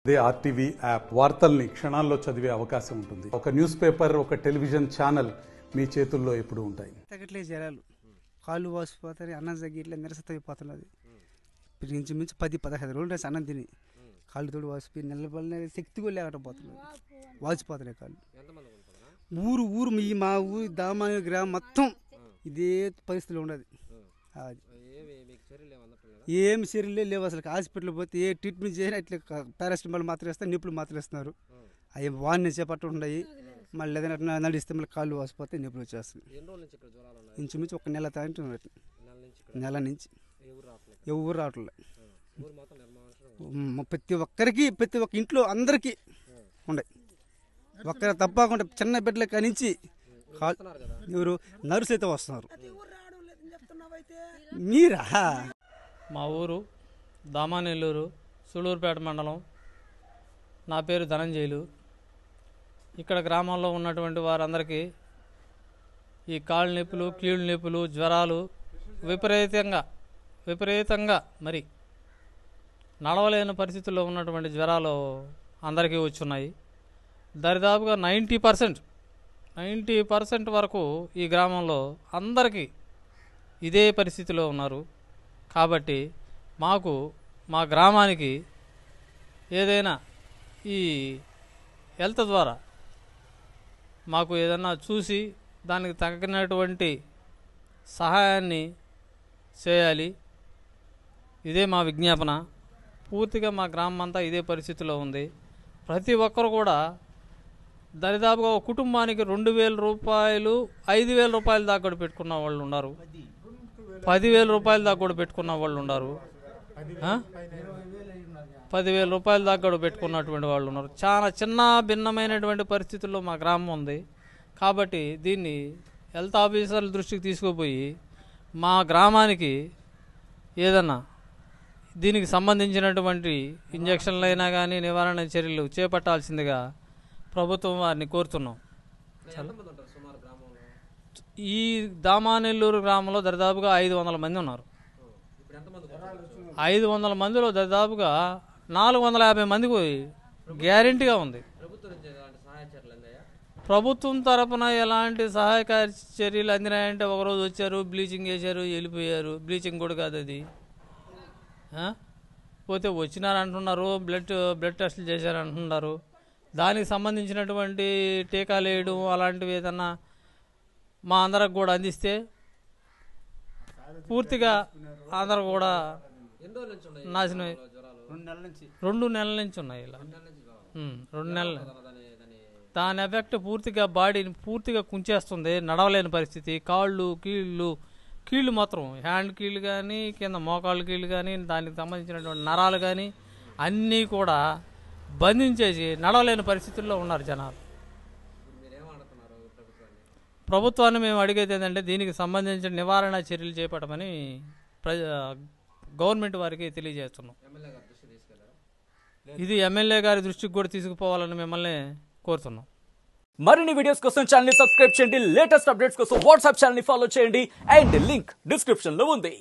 They RTV app వార్తల్ని క్షణాల్లో చదివే అవకాశం ఉంటుంది. ఒక న్యూస్ పేపర్, ఒక టెలివిజన్ ఛానల్ మీ చేతుల్లో ఎప్పుడు ఉంటాయి. తగ్గట్లే జరాలు కాళ్ళు వాసిపోతాయి, అన్నం తగ్గి ఇట్లా నిరసత అయిపోతున్నది. ఇప్పుడు ఇంచుమించు 10-15 రోజులు రేసి అన్నం తిని కాళ్ళు తోడు వాసిపోయి నిలబడిన శక్తి కూడా లేకుండా పోతున్నది. వాసిపోతున్నాయి కాళ్ళు. ఊరు మా ఊరు దామాని గ్రామం మొత్తం ఇదే పరిస్థితిలో ఉండదు. ఏమి చర్యలే లేవు అసలు. హాస్పిటల్ పోతే ఏ ట్రీట్మెంట్ చేసినా ఇట్లా పారాసిటమాల్ మాత్రం ఇస్తారు, నిప్పులు మాత్రం ఇస్తున్నారు. అవి వాడిని చేపట్టు ఉన్నాయి. మళ్ళీ ఏదైనా నడిస్తే మళ్ళీ కాళ్ళు వాసిపోతే నిప్పులు వచ్చేస్తుంది. ఇంచుమించు 1 నెల తాగి నెల నుంచి ఎవరు రావట్లే. ప్రతి ఒక్క ఇంట్లో అందరికీ ఉన్నాయి. ఒక్కరు తప్పకుండా చిన్న బిడ్డల కానించి ఎవరు నర్సు అయితే వస్తున్నారు. మీరా? మా ఊరు దామానెల్లూరు, సూళూరుపేట మండలం. నా పేరు ధనంజయులు. ఇక్కడ గ్రామాల్లో ఉన్నటువంటి వారందరికీ ఈ కాళ్ళు నొప్పులు, కీళ్ళు నొప్పులు, జ్వరాలు విపరీతంగా మరి నడవలేని పరిస్థితుల్లో ఉన్నటువంటి జ్వరాలు అందరికీ వచ్చున్నాయి. దరిదాపుగా 90% వరకు ఈ గ్రామంలో అందరికీ ఇదే పరిస్థితిలో ఉన్నారు. కాబట్టి మాకు మా గ్రామానికి ఏదైనా ఈ హెల్త్ ద్వారా మాకు ఏదైనా చూసి దానికి తగినటువంటి సహాయాన్ని చేయాలి. ఇదే మా విజ్ఞాపన. పూర్తిగా మా గ్రామం అంతా ఇదే పరిస్థితిలో ఉంది. ప్రతి ఒక్కరు కూడా దరిదాపుగా ఒక కుటుంబానికి 2,000 రూపాయలు, 5,000 రూపాయల దాకా కూడా పెట్టుకున్న వాళ్ళు ఉన్నారు. 10,000 రూపాయల దాకా కూడా పెట్టుకున్న వాళ్ళు ఉన్నారు. 10,000 రూపాయల దాకా కూడా పెట్టుకున్నటువంటి వాళ్ళు ఉన్నారు. చాలా చిన్న భిన్నమైనటువంటి పరిస్థితుల్లో మా గ్రామం ఉంది. కాబట్టి దీన్ని హెల్త్ ఆఫీసర్ల దృష్టికి తీసుకుపోయి మా గ్రామానికి ఏదన్నా దీనికి సంబంధించినటువంటి ఇంజక్షన్లు అయినా కానీ నివారణ చర్యలు చేపట్టాల్సిందిగా ప్రభుత్వం వారిని కోరుతున్నాం. ఈ దామానెల్లూరు గ్రామంలో దరిదాపుగా 500 మంది ఉన్నారు. 500 మందిలో దరిదాపుగా 450 మందికి గ్యారెంటీగా ఉంది. ప్రభుత్వం తరపున ఎలాంటి సహాయక చర్యలు అందినాయంటే ఒకరోజు వచ్చారు, బ్లీచింగ్ వేశారు, వెళ్ళిపోయారు. బ్లీచింగ్ కూడా కాదు అది. పోతే వచ్చినారంటున్నారు, బ్లడ్ టెస్టులు చేశారంటున్నారు. దానికి సంబంధించినటువంటి టీకాలు వేయడం అలాంటివి ఏదన్నా మా అందరికి కూడా అందిస్తే పూర్తిగా అందరూ కూడా నాశనం. 2 నెలల నుంచి ఉన్నాయి. ఇలా 2 నెలలు. దాని ఎఫెక్ట్ పూర్తిగా బాడీని పూర్తిగా కుంచేస్తుంది. నడవలేని పరిస్థితి. కీళ్ళు మాత్రం హ్యాండ్ కీళ్ళు కానీ, కింద మోకాళ్ళు కీళ్ళు కానీ, దానికి సంబంధించినటువంటి నరాలు కానీ అన్నీ కూడా బంధించేసి నడవలేని పరిస్థితుల్లో ఉన్నారు జనాలు. ప్రభుత్వాన్ని మేము అడిగేది ఏంటంటే దీనికి సంబంధించిన నివారణ చర్యలు చేపట్టమని గవర్నమెంట్ వారికి తెలియజేస్తున్నాం. ఇది ఎమ్మెల్యే గారి దృష్టికి కూడా తీసుకుపోవాలని మిమ్మల్ని కోరుతున్నాం. మరిన్ని వీడియోస్ కోసం ఛానల్ ని సబ్స్క్రైబ్ చేయండి. లేటెస్ట్ అప్డేట్స్ కోసం వాట్సాప్ ఛానల్ ని ఫాలో చేయండి. అండ్ లింక్ డిస్క్రిప్షన్ లో ఉంది.